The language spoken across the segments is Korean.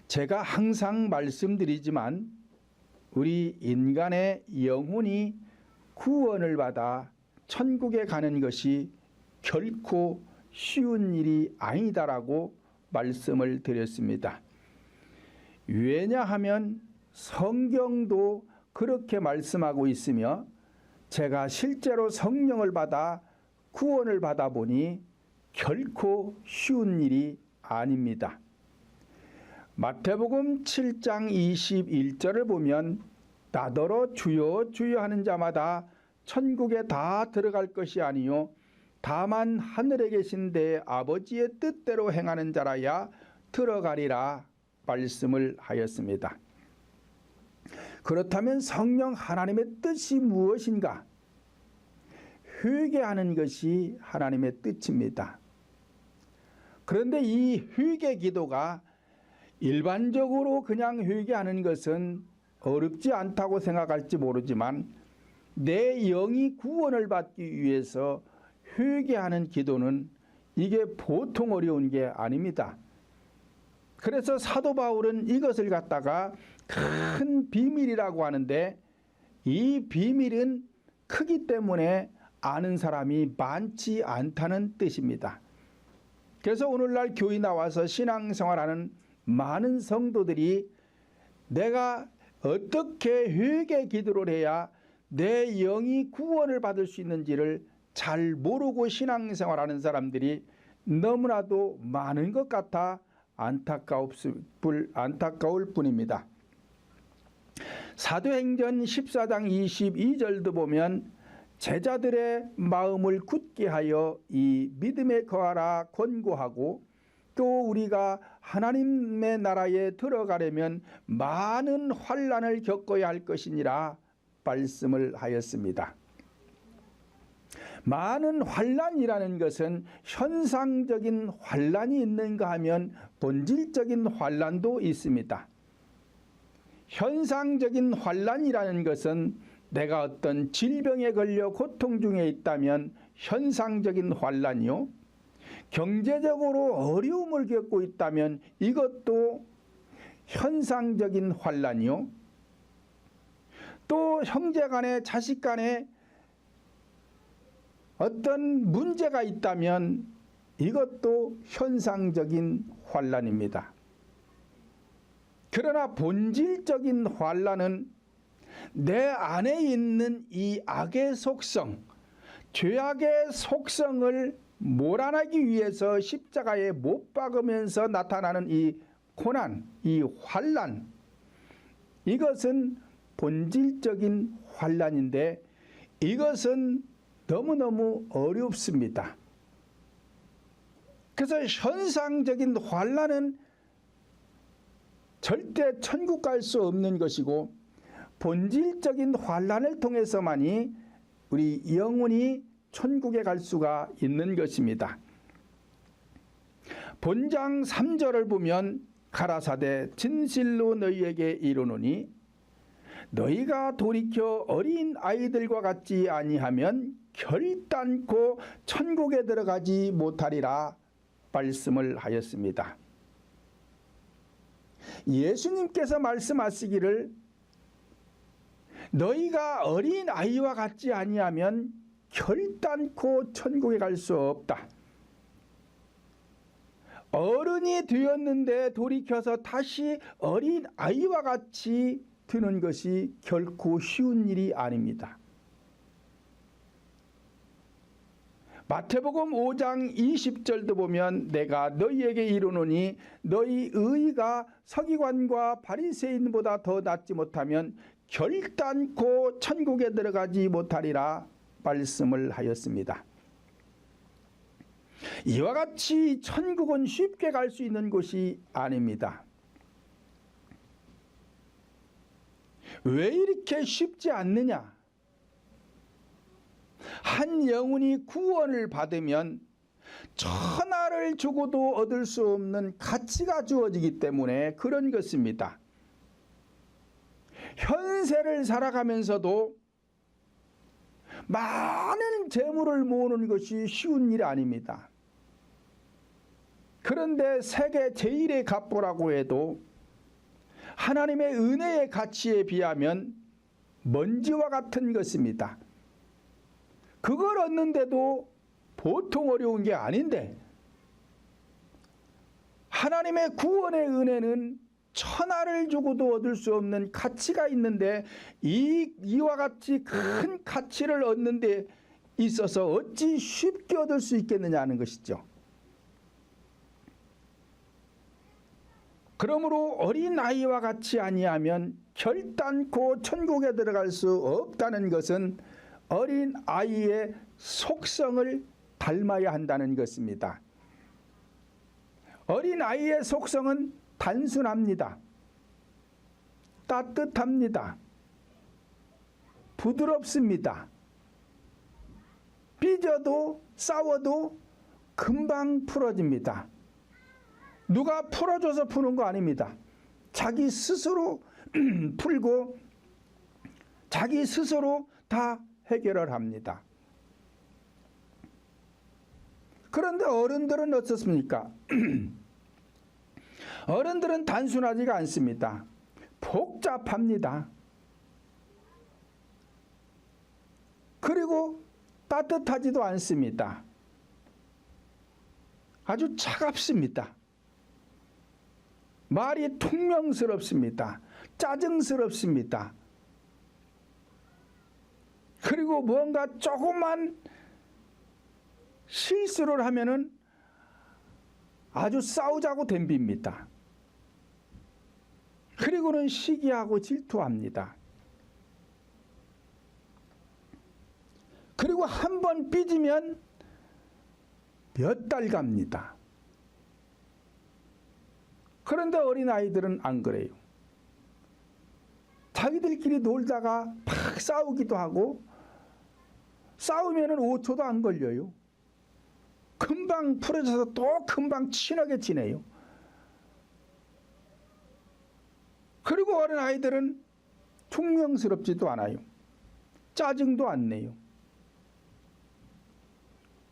제가 항상 말씀드리지만 우리 인간의 영혼이 구원을 받아 천국에 가는 것이 결코 쉬운 일이 아니다라고 말씀을 드렸습니다. 왜냐하면 성경도 그렇게 말씀하고 있으며 제가 실제로 성령을 받아 구원을 받아 보니 결코 쉬운 일이 아닙니다. 마태복음 7장 21절을 보면 나더러 주여 주여 하는 자마다 천국에 다 들어갈 것이 아니요 다만 하늘에 계신 내 아버지의 뜻대로 행하는 자라야 들어가리라 말씀을 하였습니다. 그렇다면 성령 하나님의 뜻이 무엇인가? 회개하는 것이 하나님의 뜻입니다. 그런데 이 회개 기도가 일반적으로 그냥 회개하는 것은 어렵지 않다고 생각할지 모르지만 내 영이 구원을 받기 위해서 회개하는 기도는 이게 보통 어려운 게 아닙니다. 그래서 사도 바울은 이것을 갖다가 큰 비밀이라고 하는데 이 비밀은 크기 때문에 아는 사람이 많지 않다는 뜻입니다. 그래서 오늘날 교회 나와서 신앙생활하는 많은 성도들이 내가 어떻게 회개 기도를 해야 내 영이 구원을 받을 수 있는지를 잘 모르고 신앙생활하는 사람들이 너무나도 많은 것 같아 안타까울 뿐입니다. 사도행전 14장 22절도 보면 제자들의 마음을 굳게 하여 이 믿음에 거하라 권고하고 또 우리가 하나님의 나라에 들어가려면 많은 환난을 겪어야 할 것이니라 말씀을 하였습니다. 많은 환난이라는 것은 현상적인 환난이 있는가 하면 본질적인 환난도 있습니다. 현상적인 환난이라는 것은 내가 어떤 질병에 걸려 고통 중에 있다면 현상적인 환난이요. 경제적으로 어려움을 겪고 있다면 이것도 현상적인 환난이요. 또 형제간에 자식간에 어떤 문제가 있다면 이것도 현상적인 환난입니다. 그러나 본질적인 환난은 내 안에 있는 이 악의 속성, 죄악의 속성을 몰아내기 위해서 십자가에 못 박으면서 나타나는 이 고난, 이 환난, 이것은 본질적인 환난인데 이것은 너무너무 어렵습니다. 그래서 현상적인 환난은 절대 천국 갈 수 없는 것이고 본질적인 환난을 통해서만이 우리 영혼이 천국에 갈 수가 있는 것입니다. 본장 3절을 보면 가라사대 진실로 너희에게 이르노니 너희가 돌이켜 어린 아이들과 같지 아니하면 결단코 천국에 들어가지 못하리라 말씀을 하였습니다. 예수님께서 말씀하시기를 너희가 어린 아이와 같지 아니하면 결단코 천국에 갈 수 없다. 어른이 되었는데 돌이켜서 다시 어린 아이와 같이 되는 것이 결코 쉬운 일이 아닙니다. 마태복음 5장 20절도 보면 내가 너희에게 이르노니 너희 의의가 서기관과 바리새인보다 더 낫지 못하면 결단코 천국에 들어가지 못하리라 말씀을 하였습니다. 이와 같이 천국은 쉽게 갈 수 있는 곳이 아닙니다. 왜 이렇게 쉽지 않느냐? 한 영혼이 구원을 받으면 천하를 주고도 얻을 수 없는 가치가 주어지기 때문에 그런 것입니다. 현세를 살아가면서도 많은 재물을 모으는 것이 쉬운 일이 아닙니다. 그런데 세계 제1의 갑부라고 해도 하나님의 은혜의 가치에 비하면 먼지와 같은 것입니다. 그걸 얻는데도 보통 어려운 게 아닌데, 하나님의 구원의 은혜는 천하를 주고도 얻을 수 없는 가치가 있는데, 이와 같이 큰 가치를 얻는 데 있어서 어찌 쉽게 얻을 수 있겠느냐 하는 것이죠. 그러므로 어린아이와 같이 아니하면 결단코 천국에 들어갈 수 없다는 것은 어린아이의 속성을 닮아야 한다는 것입니다. 어린아이의 속성은 단순합니다. 따뜻합니다. 부드럽습니다. 삐져도 싸워도 금방 풀어집니다. 누가 풀어줘서 푸는 거 아닙니다. 자기 스스로 풀고 자기 스스로 다 해결을 합니다. 그런데 어른들은 어떻습니까? 어른들은 단순하지가 않습니다. 복잡합니다. 그리고 따뜻하지도 않습니다. 아주 차갑습니다. 말이 퉁명스럽습니다. 짜증스럽습니다. 그리고 뭔가 조금만 실수를 하면은 아주 싸우자고 덤빕니다. 그리고는 시기하고 질투합니다. 그리고 한 번 삐지면 몇 달 갑니다. 그런데 어린아이들은 안 그래요. 자기들끼리 놀다가 팍 싸우기도 하고, 싸우면은 5초도 안 걸려요. 금방 풀어져서 또 금방 친하게 지내요. 그리고 어린아이들은 퉁명스럽지도 않아요. 짜증도 안 내요.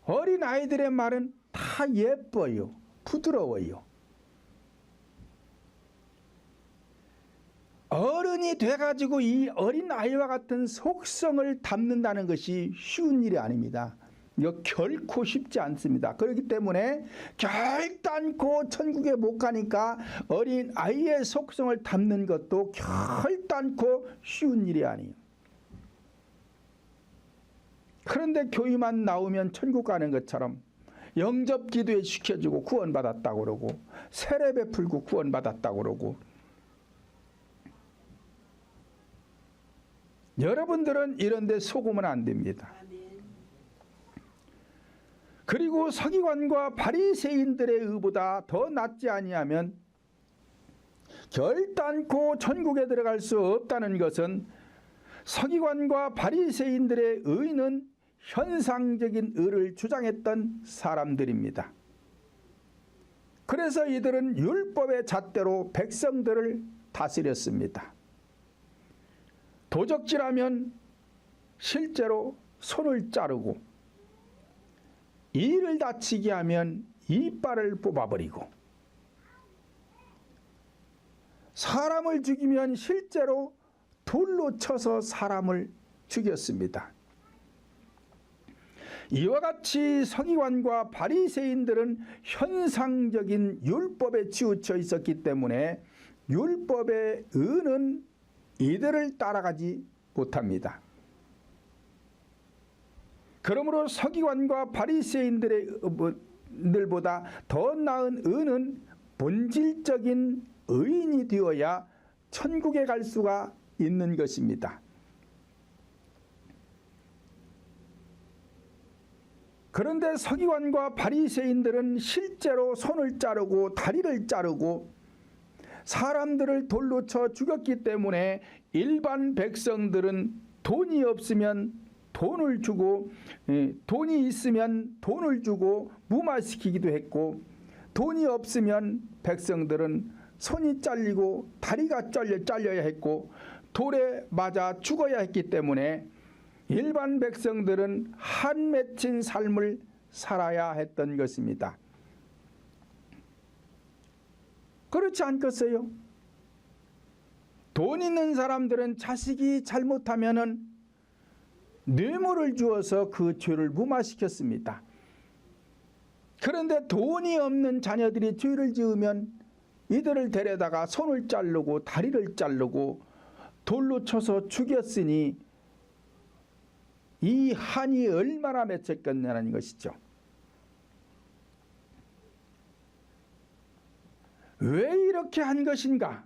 어린아이들의 말은 다 예뻐요. 부드러워요. 어른이 돼가지고 이 어린아이와 같은 속성을 담는다는 것이 쉬운 일이 아닙니다. 이거 결코 쉽지 않습니다. 그렇기 때문에 결단코 천국에 못 가니까 어린아이의 속성을 담는 것도 결단코 쉬운 일이 아니에요. 그런데 교회만 나오면 천국 가는 것처럼 영접 기도회 시켜주고 구원받았다고 그러고, 세례 베풀고 구원받았다고 그러고, 여러분들은 이런 데 속으면 안 됩니다. 그리고 서기관과 바리새인들의 의보다 더 낫지 아니하면 결단코 천국에 들어갈 수 없다는 것은, 서기관과 바리새인들의 의는 현상적인 의를 주장했던 사람들입니다. 그래서 이들은 율법의 잣대로 백성들을 다스렸습니다. 도적질하면 실제로 손을 자르고, 이를 다치게 하면 이빨을 뽑아버리고, 사람을 죽이면 실제로 돌로 쳐서 사람을 죽였습니다. 이와 같이 서기관과 바리새인들은 현상적인 율법에 치우쳐 있었기 때문에 율법의 의는 이들을 따라가지 못합니다. 그러므로 서기관과 바리새인들보다 더 나은 의는 본질적인 의인이 되어야 천국에 갈 수가 있는 것입니다. 그런데 서기관과 바리새인들은 실제로 손을 자르고 다리를 자르고 사람들을 돌로 쳐 죽였기 때문에 일반 백성들은 돈이 없으면 돈을 주고, 돈이 있으면 돈을 주고 무마시키기도 했고, 돈이 없으면 백성들은 손이 잘리고 다리가 잘려야 했고 돌에 맞아 죽어야 했기 때문에 일반 백성들은 한 맺힌 삶을 살아야 했던 것입니다. 그렇지 않겠어요? 돈 있는 사람들은 자식이 잘못하면은 뇌물을 주어서 그 죄를 무마시켰습니다. 그런데 돈이 없는 자녀들이 죄를 지으면 이들을 데려다가 손을 자르고 다리를 자르고 돌로 쳐서 죽였으니 이 한이 얼마나 맺혔겠냐는 것이죠. 왜 이렇게 한 것인가?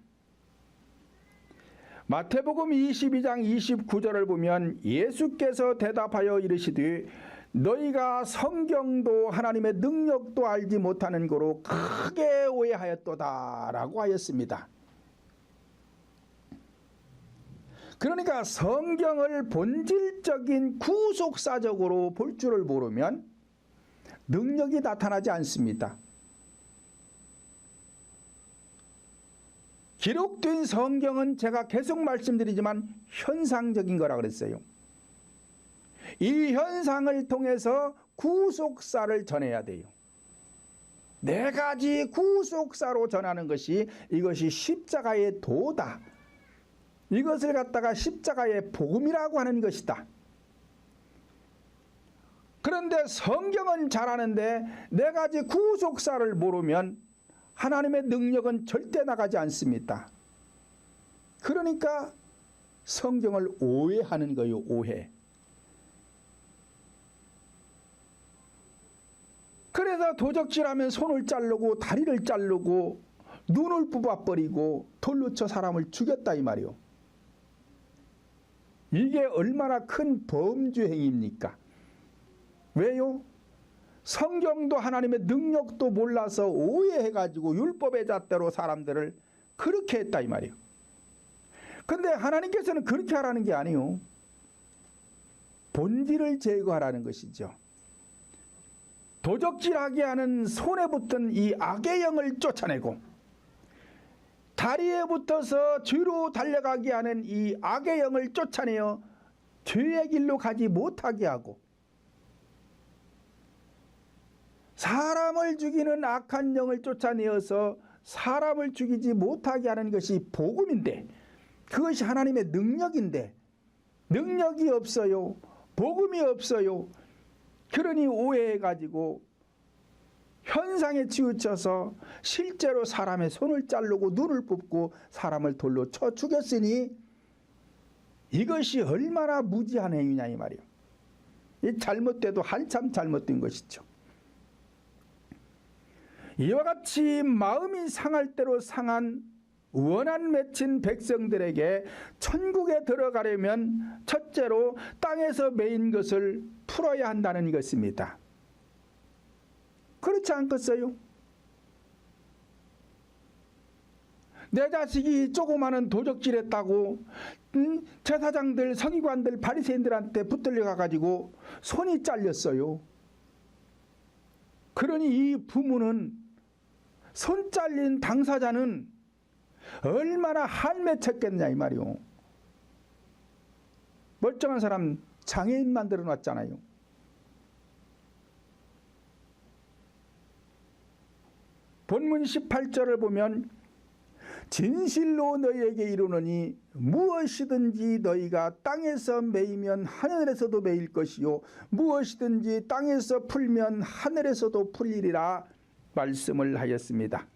마태복음 22장 29절을 보면 예수께서 대답하여 이르시되 너희가 성경도 하나님의 능력도 알지 못하는 거로 크게 오해하였도다 라고 하였습니다. 그러니까 성경을 본질적인 구속사적으로 볼 줄을 모르면 능력이 나타나지 않습니다. 기록된 성경은 제가 계속 말씀드리지만 현상적인 거라 그랬어요. 이 현상을 통해서 구속사를 전해야 돼요. 네 가지 구속사로 전하는 것이 이것이 십자가의 도다. 이것을 갖다가 십자가의 복음이라고 하는 것이다. 그런데 성경은 잘하는데 네 가지 구속사를 모르면 하나님의 능력은 절대 나가지 않습니다. 그러니까 성경을 오해하는 거예요. 오해. 그래서 도적질하면 손을 자르고 다리를 자르고 눈을 뽑아버리고 돌로 쳐 사람을 죽였다 이 말이요. 이게 얼마나 큰 범죄 행위입니까? 왜요? 성경도 하나님의 능력도 몰라서 오해해가지고 율법의 잣대로 사람들을 그렇게 했다 이 말이에요. 근데 하나님께서는 그렇게 하라는 게 아니에요. 본질을 제거하라는 것이죠. 도적질하게 하는 손에 붙은 이 악의 영을 쫓아내고 다리에 붙어서 뒤로 달려가게 하는 이 악의 영을 쫓아내어 죄의 길로 가지 못하게 하고 사람을 죽이는 악한 영을 쫓아내어서 사람을 죽이지 못하게 하는 것이 복음인데 그것이 하나님의 능력인데 능력이 없어요. 복음이 없어요. 그러니 오해해가지고 현상에 치우쳐서 실제로 사람의 손을 자르고 눈을 뽑고 사람을 돌로 쳐 죽였으니 이것이 얼마나 무지한 행위냐 이 말이에요. 이 잘못돼도 한참 잘못된 것이죠. 이와 같이 마음이 상할 대로 상한 원한 맺힌 백성들에게 천국에 들어가려면 첫째로 땅에서 매인 것을 풀어야 한다는 것입니다. 그렇지 않겠어요? 내 자식이 조그마한 도적질했다고 제사장들, 서기관들, 바리새인들한테 붙들려 가가지고 손이 잘렸어요. 그러니 이 부모는 손 잘린 당사자는 얼마나 한맺혔겠냐 이 말이요. 멀쩡한 사람 장애인 만들어 놨잖아요. 본문 18절을 보면 진실로 너희에게 이르노니 무엇이든지 너희가 땅에서 매이면 하늘에서도 매일 것이요 무엇이든지 땅에서 풀면 하늘에서도 풀리리라 말씀을 하였습니다.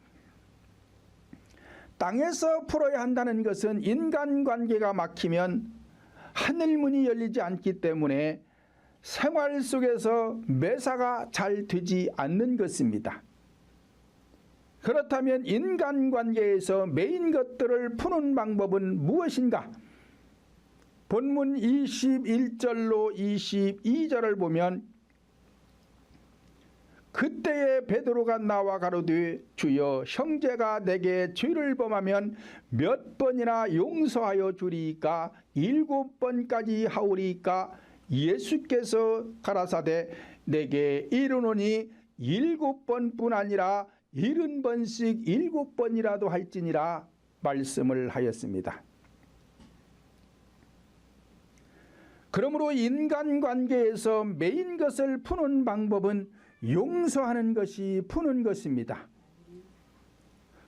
땅에서 풀어야 한다는 것은 인간관계가 막히면 하늘문이 열리지 않기 때문에 생활 속에서 매사가 잘 되지 않는 것입니다. 그렇다면 인간관계에서 매인 것들을 푸는 방법은 무엇인가? 본문 21절로 22절을 보면 그때에 베드로가 나와 가로되 주여 형제가 내게 죄를 범하면 몇 번이나 용서하여 주리이까 7번까지 하오리이까 예수께서 가라사대 내게 이르노니 7번뿐 아니라 70번씩 7번이라도 할지니라 말씀을 하였습니다. 그러므로 인간관계에서 매인 것을 푸는 방법은 용서하는 것이 푸는 것입니다.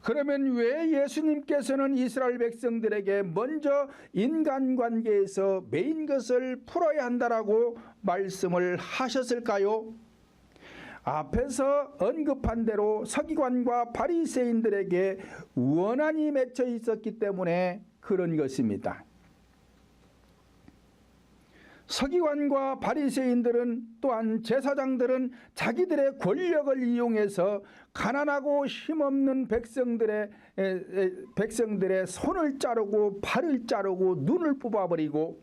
그러면 왜 예수님께서는 이스라엘 백성들에게 먼저 인간관계에서 매인 것을 풀어야 한다라고 말씀을 하셨을까요? 앞에서 언급한 대로 서기관과 바리새인들에게 원한이 맺혀 있었기 때문에 그런 것입니다. 서기관과 바리새인들은 또한 제사장들은 자기들의 권력을 이용해서 가난하고 힘없는 백성들의 손을 자르고 발을 자르고 눈을 뽑아버리고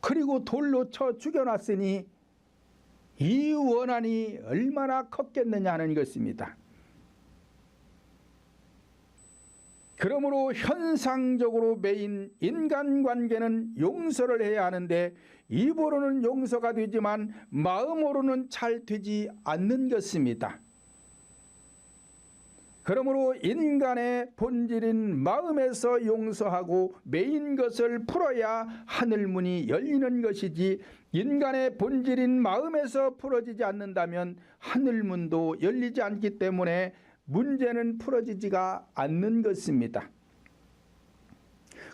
그리고 돌로 쳐 죽여놨으니 이 원한이 얼마나 컸겠느냐 하는 것입니다. 그러므로 현상적으로 매인 인간관계는 용서를 해야 하는데 입으로는 용서가 되지만 마음으로는 잘 되지 않는 것입니다. 그러므로 인간의 본질인 마음에서 용서하고 매인 것을 풀어야 하늘문이 열리는 것이지 인간의 본질인 마음에서 풀어지지 않는다면 하늘문도 열리지 않기 때문에 문제는 풀어지지가 않는 것입니다.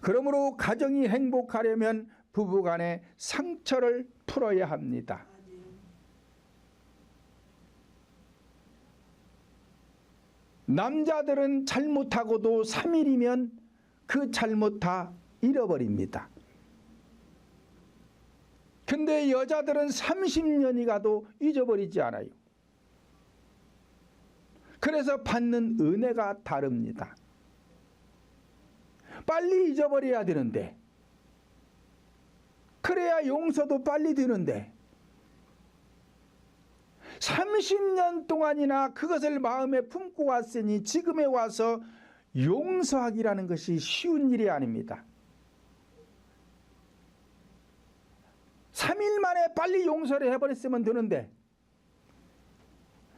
그러므로 가정이 행복하려면 부부간의 상처를 풀어야 합니다. 남자들은 잘못하고도 3일이면 그 잘못 다 잃어버립니다. 근데 여자들은 30년이 가도 잊어버리지 않아요. 그래서 받는 은혜가 다릅니다. 빨리 잊어버려야 되는데, 그래야 용서도 빨리 되는데 30년 동안이나 그것을 마음에 품고 왔으니 지금에 와서 용서하기라는 것이 쉬운 일이 아닙니다. 3일 만에 빨리 용서를 해버렸으면 되는데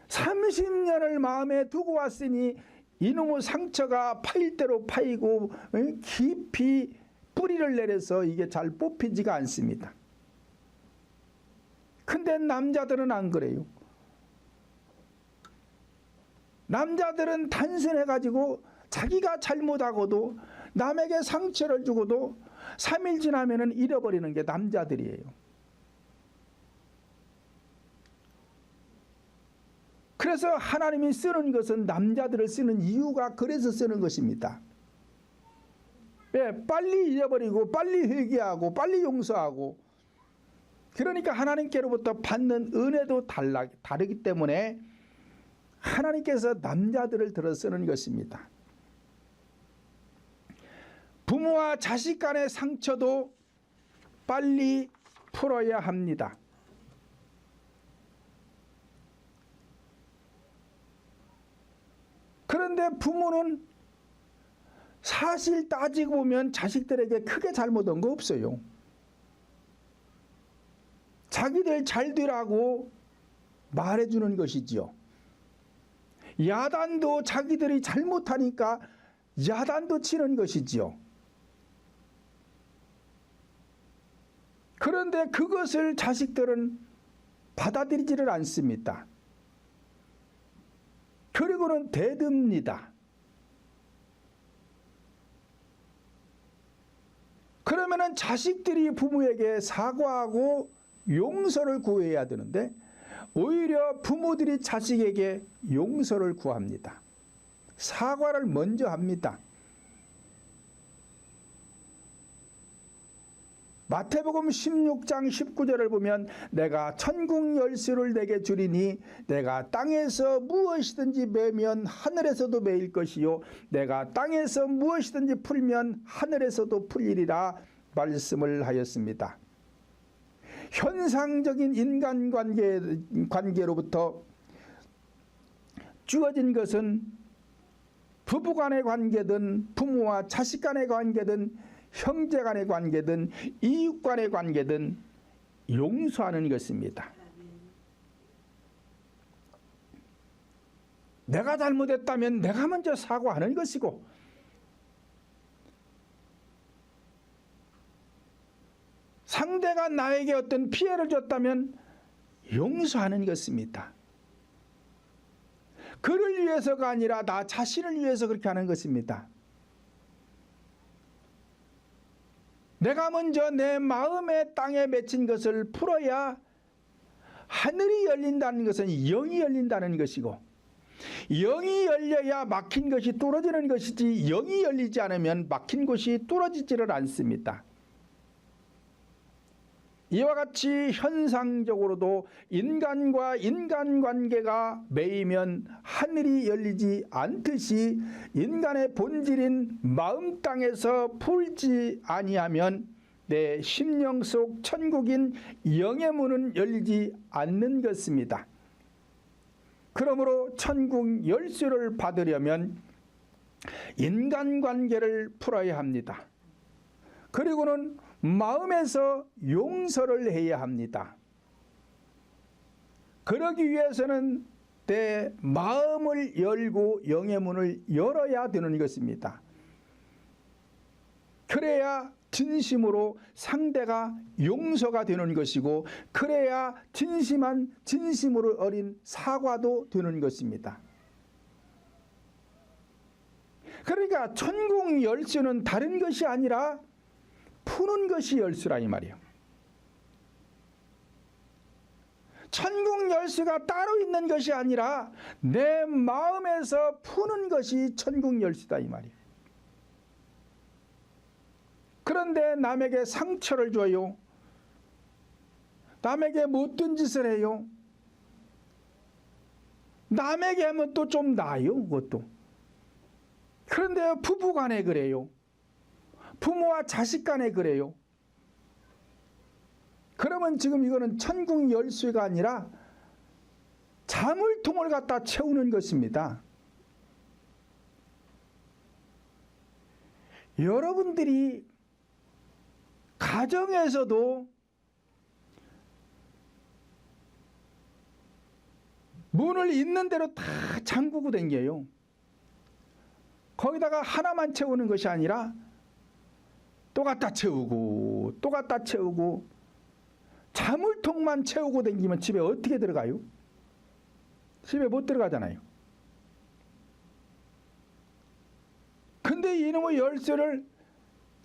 30년을 마음에 두고 왔으니 이놈의 상처가 파일 대로 파이고 깊이 뿌리를 내려서 이게 잘 뽑히지가 않습니다. 근데 남자들은 안 그래요. 남자들은 단순해가지고 자기가 잘못하고도 남에게 상처를 주고도 3일 지나면 잃어버리는 게 남자들이에요. 그래서 하나님이 쓰는 것은 남자들을 쓰는 이유가 그래서 쓰는 것입니다. 예, 빨리 잊어버리고 빨리 회개하고 빨리 용서하고 그러니까 하나님께로부터 받는 은혜도 다르기 때문에 하나님께서 남자들을 들어 쓰는 것입니다. 부모와 자식 간의 상처도 빨리 풀어야 합니다. 그런데 부모는 사실 따지고 보면 자식들에게 크게 잘못한 거 없어요. 자기들 잘 되라고 말해주는 것이지요. 야단도 자기들이 잘못하니까 야단도 치는 것이지요. 그런데 그것을 자식들은 받아들이지를 않습니다. 그리고는 대듭니다. 그러면은 자식들이 부모에게 사과하고 용서를 구해야 되는데 오히려 부모들이 자식에게 용서를 구합니다. 사과를 먼저 합니다. 마태복음 16장 19절을 보면 내가 천국 열쇠를 내게 주리니 내가 땅에서 무엇이든지 매면 하늘에서도 매일 것이요 내가 땅에서 무엇이든지 풀면 하늘에서도 풀리리라 말씀을 하였습니다. 현상적인 인간관계로부터 주어진 것은 부부간의 관계든 부모와 자식 간의 관계든 형제 간의 관계든 이웃 간의 관계든 용서하는 것입니다. 내가 잘못했다면 내가 먼저 사과하는 것이고 상대가 나에게 어떤 피해를 줬다면 용서하는 것입니다. 그를 위해서가 아니라 나 자신을 위해서 그렇게 하는 것입니다. 내가 먼저 내 마음의 땅에 맺힌 것을 풀어야 하늘이 열린다는 것은 영이 열린다는 것이고, 영이 열려야 막힌 것이 뚫어지는 것이지, 영이 열리지 않으면 막힌 곳이 뚫어지지를 않습니다. 이와 같이 현상적으로도 인간과 인간관계가 매이면 하늘이 열리지 않듯이 인간의 본질인 마음 땅에서 풀지 아니하면 내 심령 속 천국인 영의 문은 열리지 않는 것입니다. 그러므로 천국 열쇠를 받으려면 인간관계를 풀어야 합니다. 그리고는 마음에서 용서를 해야 합니다. 그러기 위해서는 내 마음을 열고 영의 문을 열어야 되는 것입니다. 그래야 진심으로 상대가 용서가 되는 것이고, 그래야 진심으로 어린 사과도 되는 것입니다. 그러니까 천국 열쇠는 다른 것이 아니라 푸는 것이 열쇠라 이 말이에요. 천국 열쇠가 따로 있는 것이 아니라 내 마음에서 푸는 것이 천국 열쇠다 이 말이에요. 그런데 남에게 상처를 줘요. 남에게 못된 짓을 해요. 남에게 하면 또 좀 나아요, 그것도. 그런데 부부간에 그래요. 부모와 자식 간에 그래요. 그러면 지금 이거는 천국 열쇠가 아니라 자물통을 갖다 채우는 것입니다. 여러분들이 가정에서도 문을 있는 대로 다 잠그고 댕겨요. 거기다가 하나만 채우는 것이 아니라 또 갖다 채우고 또 갖다 채우고, 자물통만 채우고 댕기면 집에 어떻게 들어가요? 집에 못 들어가잖아요. 근데 이놈의 열쇠를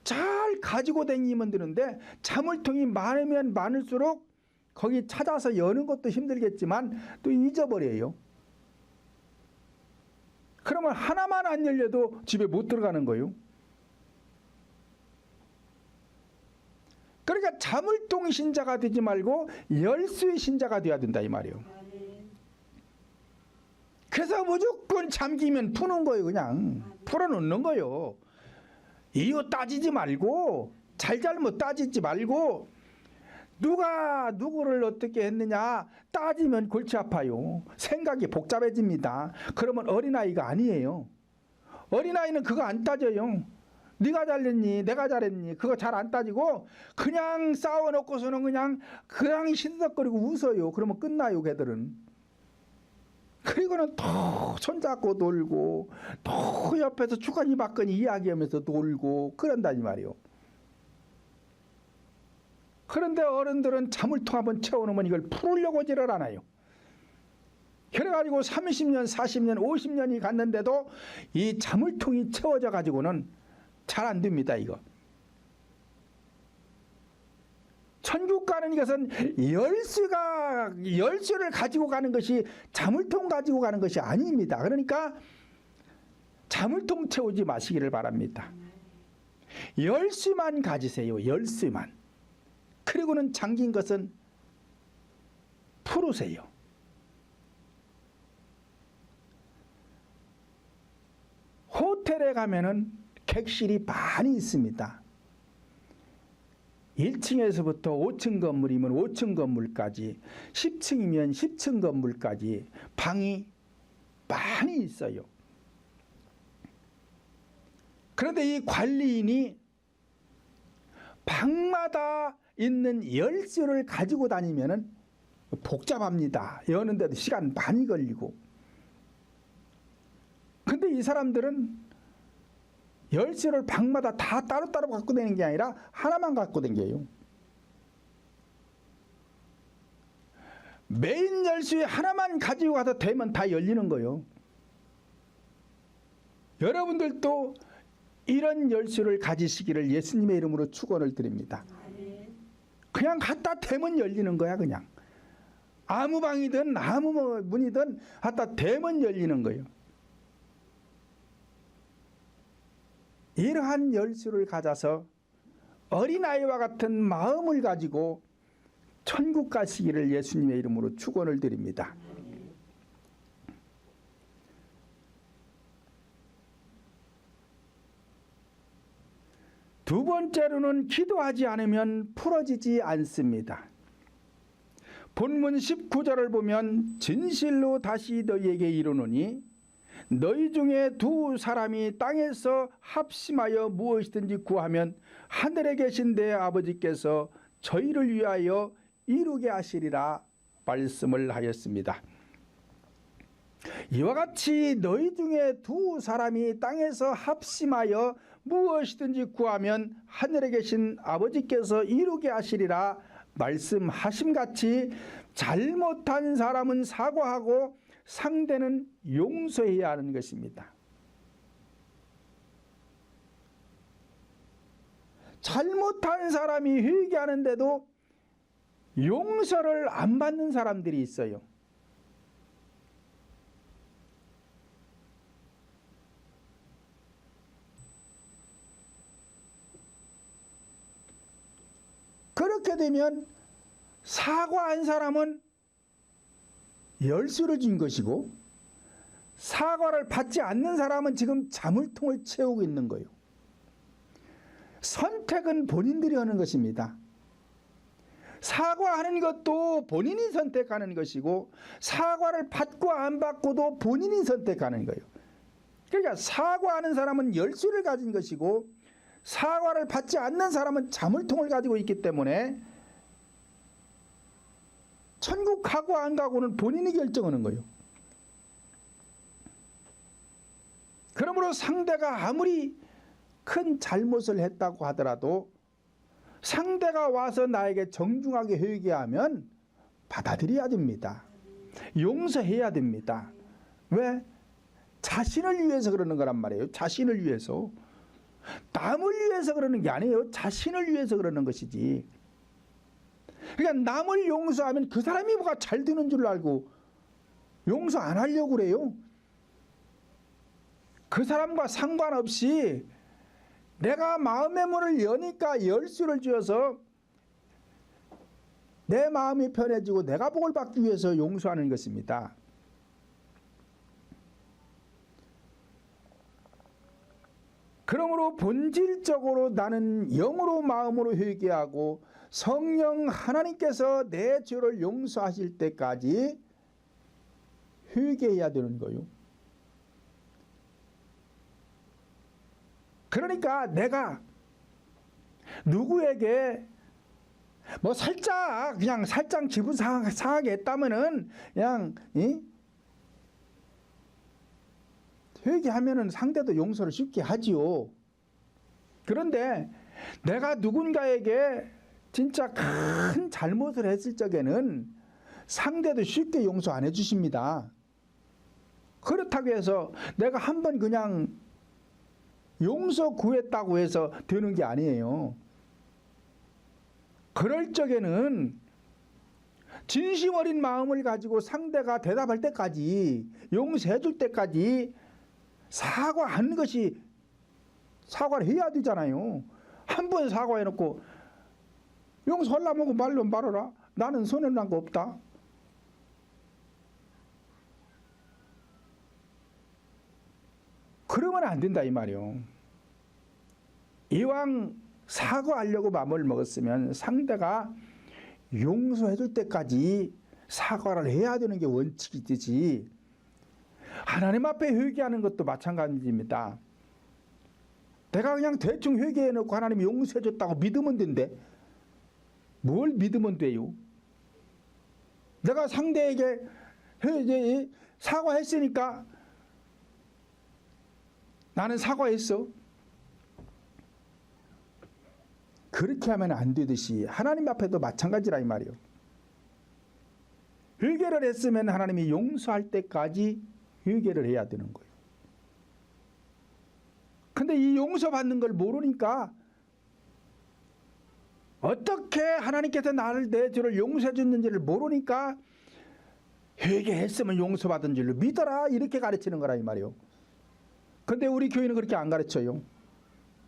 잘 가지고 다니면 되는데, 자물통이 많으면 많을수록 거기 찾아서 여는 것도 힘들겠지만 또 잊어버려요. 그러면 하나만 안 열려도 집에 못 들어가는 거예요. 그러니까 자물통 신자가 되지 말고 열쇠 신자가 되어야 된다 이 말이에요. 그래서 무조건 잠기면 푸는 거예요. 그냥 풀어놓는 거예요. 이유 따지지 말고, 잘잘못 따지지 말고, 누가 누구를 어떻게 했느냐 따지면 골치 아파요. 생각이 복잡해집니다. 그러면 어린아이가 아니에요. 어린아이는 그거 안 따져요. 네가 잘했니 내가 잘했니 그거 잘 안 따지고 그냥 싸워놓고서는 그냥 시드덕거리고 웃어요. 그러면 끝나요, 걔들은. 그리고는 또 손잡고 놀고 또 옆에서 주거니 받거니 이야기하면서 놀고 그런다니 말이요. 그런데 어른들은 자물통 한번 채워놓으면 이걸 풀으려고 하지를 않아요. 그래가지고 30년 40년 50년이 갔는데도 이 자물통이 채워져 가지고는 잘 안 됩니다. 이거 천국 가는 것은 열쇠를 가지고 가는 것이 자물통 가지고 가는 것이 아닙니다. 그러니까 자물통 채우지 마시기를 바랍니다. 열쇠만 가지세요. 열쇠만. 그리고는 잠긴 것은 풀으세요. 호텔에 가면은 객실이 많이 있습니다. 1층에서부터 5층 건물이면 5층 건물까지, 10층이면 10층 건물까지 방이 많이 있어요. 그런데 이 관리인이 방마다 있는 열쇠를 가지고 다니면은 복잡합니다. 여는데도 시간 많이 걸리고. 근데 이 사람들은 열쇠를 방마다 다 따로따로 갖고 다니는 게 아니라 하나만 갖고 다녀요. 메인 열쇠 하나만 가지고 가서 되면 다 열리는 거예요. 여러분들도 이런 열쇠를 가지시기를 예수님의 이름으로 축원을 드립니다. 그냥 갖다 대면 열리는 거야. 그냥 아무 방이든 아무 문이든 갖다 대면 열리는 거예요. 이러한 열쇠를 가져서 어린아이와 같은 마음을 가지고 천국 가시기를 예수님의 이름으로 축원을 드립니다. 두 번째로는 기도하지 않으면 풀어지지 않습니다. 본문 19절을 보면 진실로 다시 너희에게 이르노니 너희 중에 두 사람이 땅에서 합심하여 무엇이든지 구하면 하늘에 계신 내 아버지께서 저희를 위하여 이루게 하시리라 말씀을 하였습니다. 이와 같이 너희 중에 두 사람이 땅에서 합심하여 무엇이든지 구하면 하늘에 계신 아버지께서 이루게 하시리라 말씀하심같이 잘못한 사람은 사과하고 상대는 용서해야 하는 것입니다. 잘못한 사람이 회개하는데도 용서를 안 받는 사람들이 있어요. 그렇게 되면 사과한 사람은 열쇠를 준 것이고 사과를 받지 않는 사람은 지금 자물통을 채우고 있는 거예요. 선택은 본인들이 하는 것입니다. 사과하는 것도 본인이 선택하는 것이고 사과를 받고 안 받고도 본인이 선택하는 거예요. 그러니까 사과하는 사람은 열쇠를 가진 것이고 사과를 받지 않는 사람은 자물통을 가지고 있기 때문에 천국 가고 안 가고는 본인이 결정하는 거예요. 그러므로 상대가 아무리 큰 잘못을 했다고 하더라도 상대가 와서 나에게 정중하게 회개하면 받아들여야 됩니다. 용서해야 됩니다. 왜? 자신을 위해서 그러는 거란 말이에요. 자신을 위해서. 남을 위해서 그러는 게 아니에요. 자신을 위해서 그러는 것이지. 그러니까 남을 용서하면 그 사람이 뭐가 잘 되는 줄 알고 용서 안 하려고 그래요. 그 사람과 상관없이 내가 마음의 문을 여니까 열쇠를 쥐어서 내 마음이 편해지고 내가 복을 받기 위해서 용서하는 것입니다. 그러므로 본질적으로 나는 영으로 마음으로 회개하고 성령 하나님께서 내 죄를 용서하실 때까지 회개해야 되는 거예요. 그러니까 내가 누구에게 뭐 살짝 그냥 살짝 기분 상하게 했다면은 그냥 회개하면은 상대도 용서를 쉽게 하지요. 그런데 내가 누군가에게 진짜 큰 잘못을 했을 적에는 상대도 쉽게 용서 안 해주십니다. 그렇다고 해서 내가 한번 그냥 용서 구했다고 해서 되는 게 아니에요. 그럴 적에는 진심 어린 마음을 가지고 상대가 대답할 때까지 용서해 줄 때까지 사과하는 것이 사과를 해야 되잖아요. 한 번 사과해놓고 용서하려면 말로 말아라. 나는 손해난 거 없다. 그러면 안 된다 이 말이요. 이왕 사과하려고 마음을 먹었으면 상대가 용서해 줄 때까지 사과를 해야 되는 게 원칙이듯이 하나님 앞에 회개하는 것도 마찬가지입니다. 내가 그냥 대충 회개해 놓고 하나님이 용서해 줬다고 믿으면 된대. 뭘 믿으면 돼요? 내가 상대에게 사과했으니까 나는 사과했어. 그렇게 하면 안 되듯이 하나님 앞에도 마찬가지라 이 말이에요. 회개를 했으면 하나님이 용서할 때까지 회개를 해야 되는 거예요. 근데 이 용서받는 걸 모르니까 어떻게 하나님께서 나를 내 죄를 용서해 줬는지를 모르니까 회개했으면 용서받은 줄로 믿어라 이렇게 가르치는 거라 이 말이요. 근데 우리 교회는 그렇게 안 가르쳐요.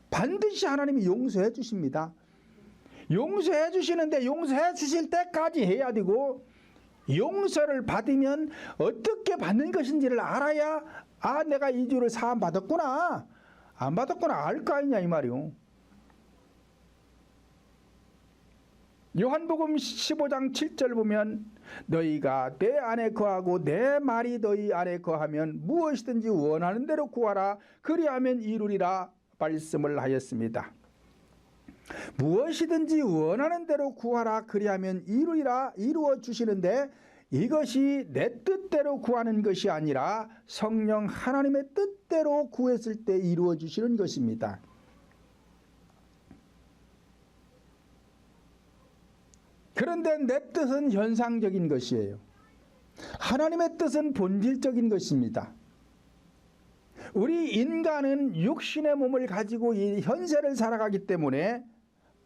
반드시 하나님이 용서해 주십니다. 용서해 주시는데 용서해 주실 때까지 해야 되고 용서를 받으면 어떻게 받는 것인지를 알아야 내가 이 죄를 사함 받았구나 안 받았구나 알 거 아니냐 이 말이요. 요한복음 15장 7절 보면 너희가 내 안에 거하고 내 말이 너희 안에 거하면 무엇이든지 원하는 대로 구하라 그리하면 이루리라 말씀을 하였습니다. 무엇이든지 원하는 대로 구하라 그리하면 이루리라 이루어 주시는데 이것이 내 뜻대로 구하는 것이 아니라 성령 하나님의 뜻대로 구했을 때 이루어 주시는 것입니다. 그런데 내 뜻은 현상적인 것이에요. 하나님의 뜻은 본질적인 것입니다. 우리 인간은 육신의 몸을 가지고 이 현세를 살아가기 때문에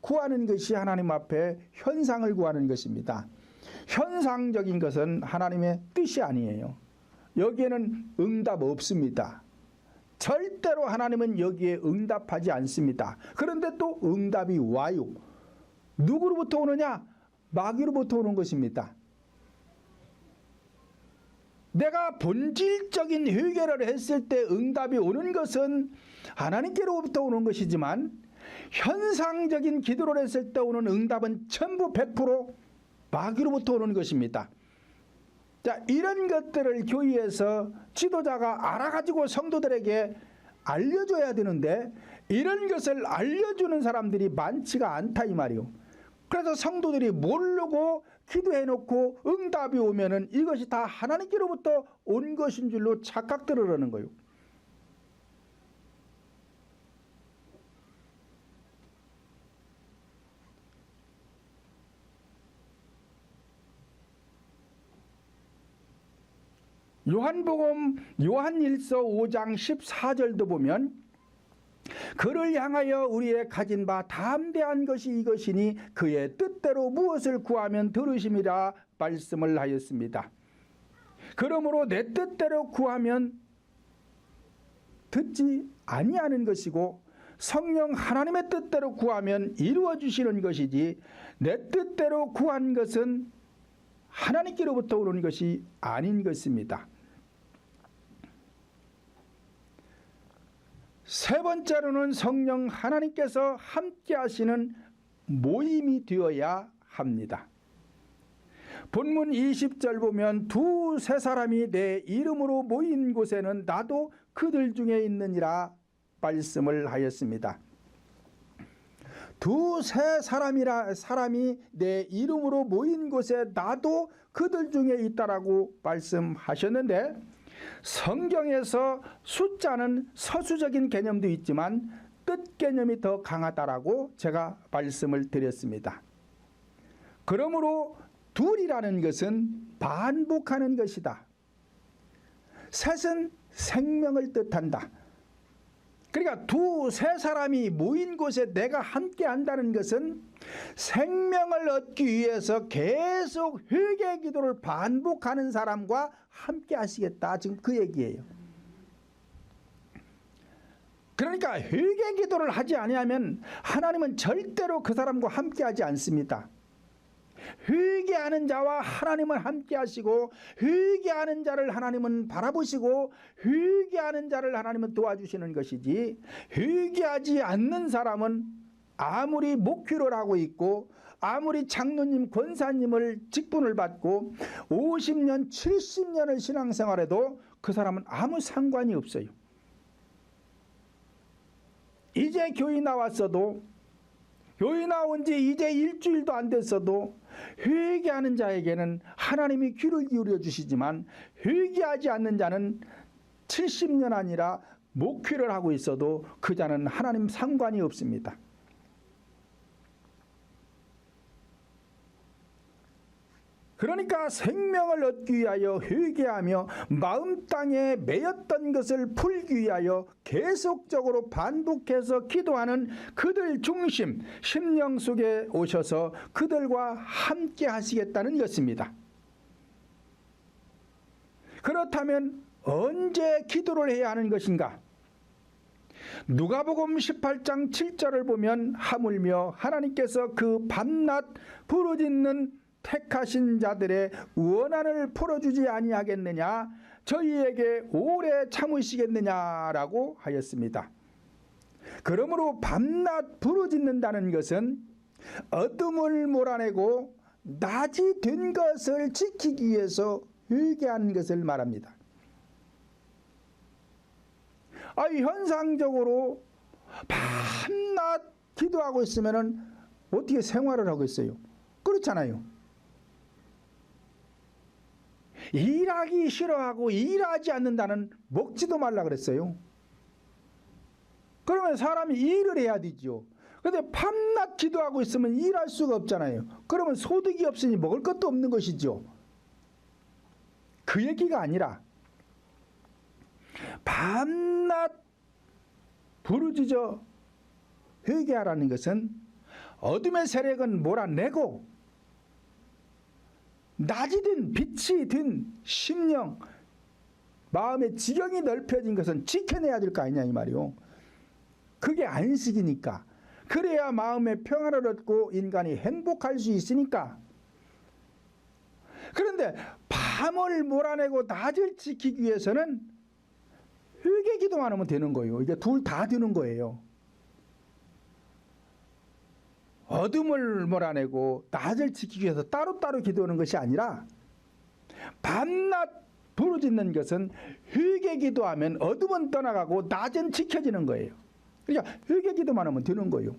구하는 것이 하나님 앞에 현상을 구하는 것입니다. 현상적인 것은 하나님의 뜻이 아니에요. 여기에는 응답 없습니다. 절대로 하나님은 여기에 응답하지 않습니다. 그런데 또 응답이 와요. 누구로부터 오느냐? 마귀로부터 오는 것입니다. 내가 본질적인 회개를 했을 때 응답이 오는 것은 하나님께로부터 오는 것이지만 현상적인 기도를 했을 때 오는 응답은 전부 100% 마귀로부터 오는 것입니다. 자, 이런 것들을 교회에서 지도자가 알아가지고 성도들에게 알려줘야 되는데 이런 것을 알려주는 사람들이 많지가 않다 이 말이요. 그래서 성도들이 모르고 기도해놓고 응답이 오면은 이것이 다 하나님께로부터 온 것인 줄로 착각들을 하는 거예요. 요한복음 요한일서 5장 14절도 보면 그를 향하여 우리의 가진 바 담대한 것이 이것이니 그의 뜻대로 무엇을 구하면 들으심이라 말씀을 하였습니다. 그러므로 내 뜻대로 구하면 듣지 아니하는 것이고 성령 하나님의 뜻대로 구하면 이루어 주시는 것이지 내 뜻대로 구한 것은 하나님께로부터 오는 것이 아닌 것입니다. 세 번째로는 성령 하나님께서 함께 하시는 모임이 되어야 합니다. 본문 20절 보면 두세 사람이 내 이름으로 모인 곳에는 나도 그들 중에 있느니라 말씀을 하였습니다. 두세 사람이 내 이름으로 모인 곳에 나도 그들 중에 있다라고 말씀하셨는데 성경에서 숫자는 서술적인 개념도 있지만 뜻 개념이 더 강하다라고 제가 말씀을 드렸습니다. 그러므로 둘이라는 것은 반복하는 것이다. 셋은 생명을 뜻한다. 그러니까 두세 사람이 모인 곳에 내가 함께 한다는 것은 생명을 얻기 위해서 계속 회개 기도를 반복하는 사람과 함께 하시겠다. 지금 그 얘기예요. 그러니까 회개 기도를 하지 아니하면 하나님은 절대로 그 사람과 함께 하지 않습니다. 회개하는 자와 하나님은 함께 하시고 회개하는 자를 하나님은 바라보시고 회개하는 자를 하나님은 도와주시는 것이지 회개하지 않는 사람은 아무리 목회를 하고 있고 아무리 장로님 권사님을 직분을 받고 50년 70년을 신앙생활해도 그 사람은 아무 상관이 없어요. 이제 교회 나왔어도 교회 나온 지 이제 일주일도 안 됐어도 회개하는 자에게는 하나님이 귀를 기울여 주시지만 회개하지 않는 자는 70년 아니라 목회를 하고 있어도 그 자는 하나님 상관이 없습니다. 그러니까 생명을 얻기 위하여 회개하며 마음 땅에 매였던 것을 풀기 위하여 계속적으로 반복해서 기도하는 그들 중심 심령 속에 오셔서 그들과 함께 하시겠다는 것입니다. 그렇다면 언제 기도를 해야 하는 것인가? 누가복음 18장 7절을 보면 하물며 하나님께서 그 밤낮 부르짖는 택하신 자들의 원한을 풀어주지 아니하겠느냐, 저희에게 오래 참으시겠느냐라고 하였습니다. 그러므로 밤낮 부르짖는다는 것은 어둠을 몰아내고 낮이 된 것을 지키기 위해서 회개하는 것을 말합니다. 현상적으로 밤낮 기도하고 있으면 어떻게 생활을 하고 있어요? 그렇잖아요. 일하기 싫어하고 일하지 않는다는 먹지도 말라 그랬어요. 그러면 사람이 일을 해야 되죠. 그런데 밤낮 기도하고 있으면 일할 수가 없잖아요. 그러면 소득이 없으니 먹을 것도 없는 것이죠. 그 얘기가 아니라 밤낮 부르짖어 회개하라는 것은 어둠의 세력은 몰아내고 낮이 든 빛이 든 심령 마음의 지경이 넓혀진 것은 지켜내야 될 거 아니냐 이 말이요. 그게 안식이니까. 그래야 마음의 평안을 얻고 인간이 행복할 수 있으니까. 그런데 밤을 몰아내고 낮을 지키기 위해서는 회개 기도만 하면 되는 거예요. 이게 둘 다 되는 거예요. 어둠을 몰아내고 낮을 지키기 위해서 따로따로 기도하는 것이 아니라 밤낮 부르짖는 것은 회개 기도하면 어둠은 떠나가고 낮은 지켜지는 거예요. 그러니까 회개 기도만 하면 되는 거예요.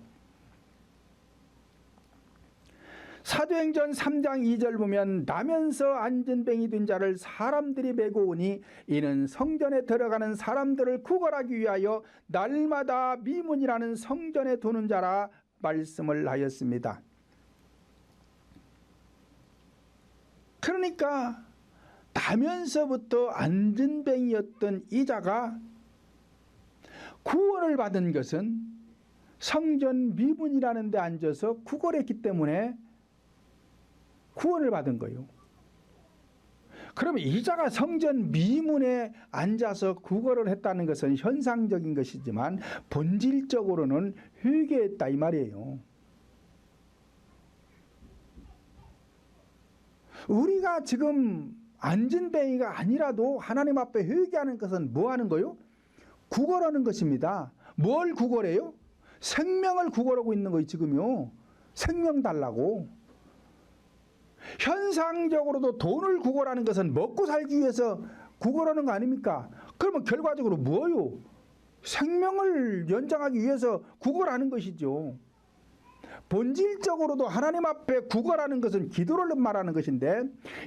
사도행전 3장 2절 보면 나면서 안진뱅이 된 자를 사람들이 메고 오니 이는 성전에 들어가는 사람들을 구걸하기 위하여 날마다 미문이라는 성전에 도는 자라 말씀을 하였습니다. 그러니까 나면서부터 안진뱅이였던 이 자가 구원을 받은 것은 성전 미문이라는 데 앉아서 구걸했기 때문에 구원을 받은 거예요. 그러면 이 자가 성전 미문에 앉아서 구걸을 했다는 것은 현상적인 것이지만 본질적으로는 회개했다 이 말이에요. 우리가 지금 안진뱅이가 아니라도 하나님 앞에 회개하는 것은 뭐 하는 거요? 구걸하는 것입니다. 뭘 구걸해요? 생명을 구걸하고 있는 거예요 지금요. 생명 달라고. 현상적으로도 돈을 구걸하는 것은 먹고 살기 위해서 구걸하는 거 아닙니까? 그러면 결과적으로 뭐요? 생명을 연장하기 위해서 구걸하는 것이죠. 본질적으로도 하나님 앞에 구걸하는 것은 기도를 말하는 것인데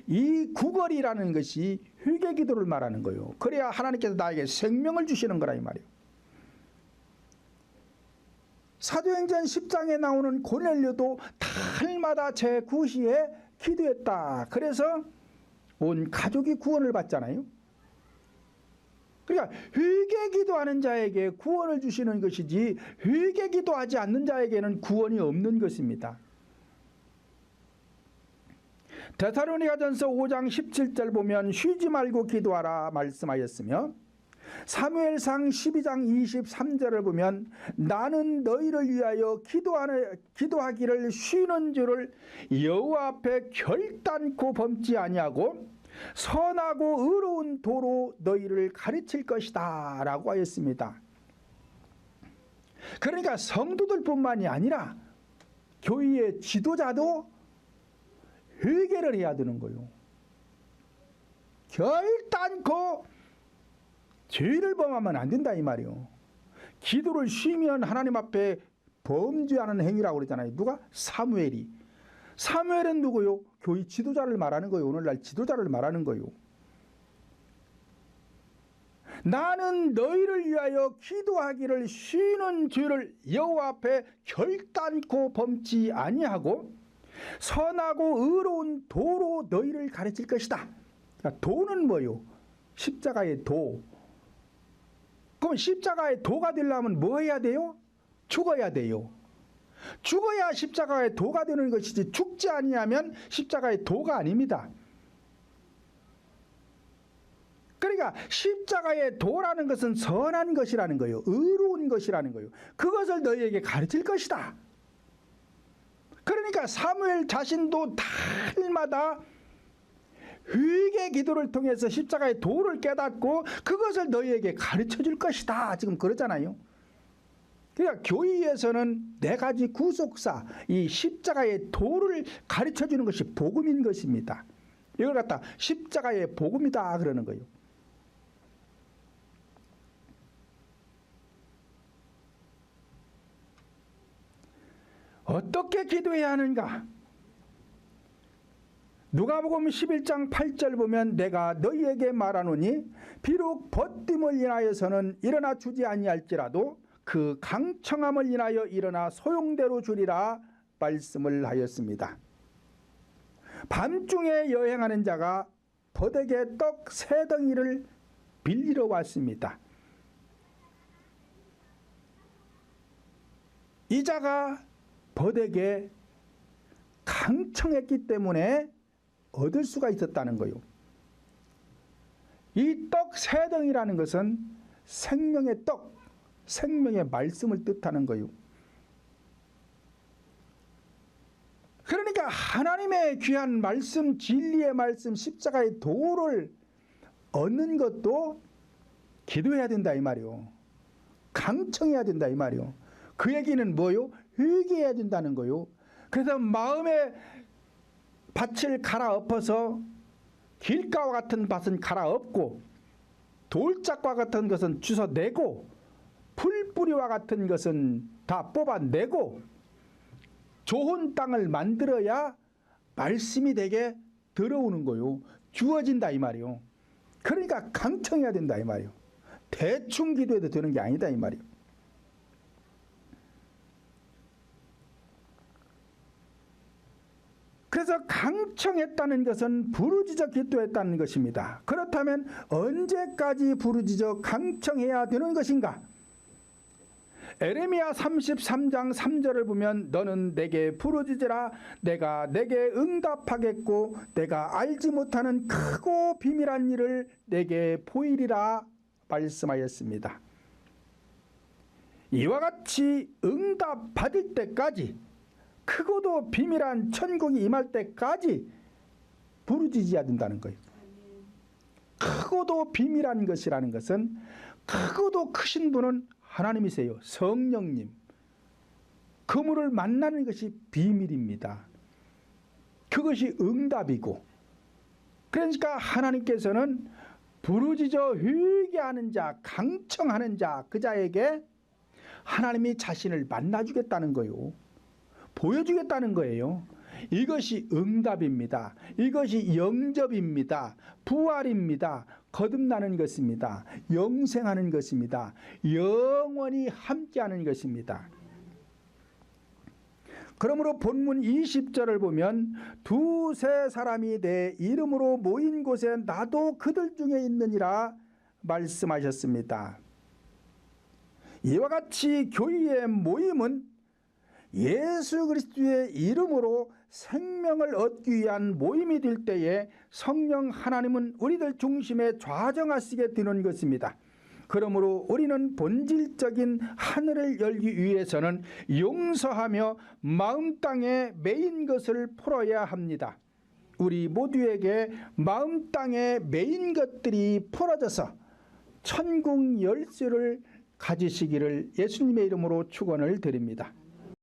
이 구걸이라는 것이 회개 기도를 말하는 거예요. 그래야 하나님께서 나에게 생명을 주시는 거라 이 말이에요. 사도행전 10장에 나오는 고넬료도 달마다 제9시에 기도했다. 그래서 온 가족이 구원을 받잖아요. 그러니까 회개 기도하는 자에게 구원을 주시는 것이지 회개 기도하지 않는 자에게는 구원이 없는 것입니다. 데살로니가전서 5장 17절 보면 쉬지 말고 기도하라 말씀하였으며 사무엘상 12장 23절을 보면 나는 너희를 위하여 기도하기를 쉬는 줄을 여호와 앞에 결단코 범지 아니하고 선하고 의로운 도로 너희를 가르칠 것이다 라고 하였습니다. 그러니까 성도들뿐만이 아니라 교회의 지도자도 회개를 해야 되는 거예요. 결단코 죄를 범하면 안 된다 이 말이요. 기도를 쉬면 하나님 앞에 범죄하는 행위라고 그러잖아요. 누가? 사무엘이. 사무엘은 누구요? 교회 지도자를 말하는 거예요. 오늘날 지도자를 말하는 거예요. 나는 너희를 위하여 기도하기를 쉬는 죄를 여호와 앞에 결단코 범치 아니하고 선하고 의로운 도로 너희를 가르칠 것이다. 그러니까 도는 뭐요? 십자가의 도. 그럼 십자가의 도가 되려면 뭐 해야 돼요? 죽어야 돼요. 죽어야 십자가의 도가 되는 것이지 죽지 아니하면 십자가의 도가 아닙니다. 그러니까 십자가의 도라는 것은 선한 것이라는 거예요. 의로운 것이라는 거예요. 그것을 너희에게 가르칠 것이다. 그러니까 사무엘 자신도 달마다 회개 기도를 통해서 십자가의 도를 깨닫고 그것을 너희에게 가르쳐 줄 것이다. 지금 그러잖아요. 그러니까 교회에서는 네 가지 구속사, 이 십자가의 도를 가르쳐 주는 것이 복음인 것입니다. 이걸 갖다 십자가의 복음이다 그러는 거예요. 어떻게 기도해야 하는가? 누가복음 11장 8절 보면 내가 너희에게 말하노니 비록 벗됨을 인하여서는 일어나 주지 아니할지라도 그 강청함을 인하여 일어나 소용대로 주리라 말씀을 하였습니다. 밤중에 여행하는 자가 벗에게 떡 세 덩이를 빌리러 왔습니다. 이 자가 벗에게 강청했기 때문에 얻을 수가 있었다는 거예요. 이 떡 세 덩이라는 것은 생명의 떡, 생명의 말씀을 뜻하는 거예요. 그러니까 하나님의 귀한 말씀, 진리의 말씀, 십자가의 도를 얻는 것도 기도해야 된다 이 말이요. 강청해야 된다 이 말이요. 그 얘기는 뭐요? 회개해야 된다는 거요. 그래서 마음의 밭을 갈아엎어서 길가와 같은 밭은 갈아엎고 돌짝과 같은 것은 주워내고 풀뿌리와 같은 것은 다 뽑아내고 좋은 땅을 만들어야 말씀이 되게 들어오는 거요. 주어진다 이 말이요. 그러니까 강청해야 된다 이 말이요. 대충 기도해도 되는 게 아니다 이 말이요. 그래서 강청했다는 것은 부르짖어 기도했다는 것입니다. 그렇다면 언제까지 부르짖어 강청해야 되는 것인가? 에레미야 33장 3절을 보면 너는 내게 부르짖으라 내가 내게 응답하겠고 내가 알지 못하는 크고 비밀한 일을 내게 보이리라 말씀하였습니다. 이와 같이 응답 받을 때까지 크고도 비밀한 천국이 임할 때까지 부르짖어야 된다는 거예요. 크고도 비밀한 것이라는 것은 크고도 크신 분은 하나님이세요. 성령님. 그분을 만나는 것이 비밀입니다. 그것이 응답이고 그러니까 하나님께서는 부르짖어 회개하는 자, 강청하는 자, 그 자에게 하나님이 자신을 만나주겠다는 거예요. 보여주겠다는 거예요. 이것이 응답입니다. 이것이 영접입니다. 부활입니다. 거듭나는 것입니다. 영생하는 것입니다. 영원히 함께하는 것입니다. 그러므로 본문 20절을 보면 두세 사람이 내 이름으로 모인 곳에 나도 그들 중에 있느니라 말씀하셨습니다. 이와 같이 교회의 모임은 예수 그리스도의 이름으로 생명을 얻기 위한 모임이 될 때에 성령 하나님은 우리들 중심에 좌정하시게 되는 것입니다. 그러므로 우리는 본질적인 하늘을 열기 위해서는 용서하며 마음 땅에 매인 것을 풀어야 합니다. 우리 모두에게 마음 땅에 매인 것들이 풀어져서 천국 열쇠를 가지시기를 예수님의 이름으로 축원을 드립니다.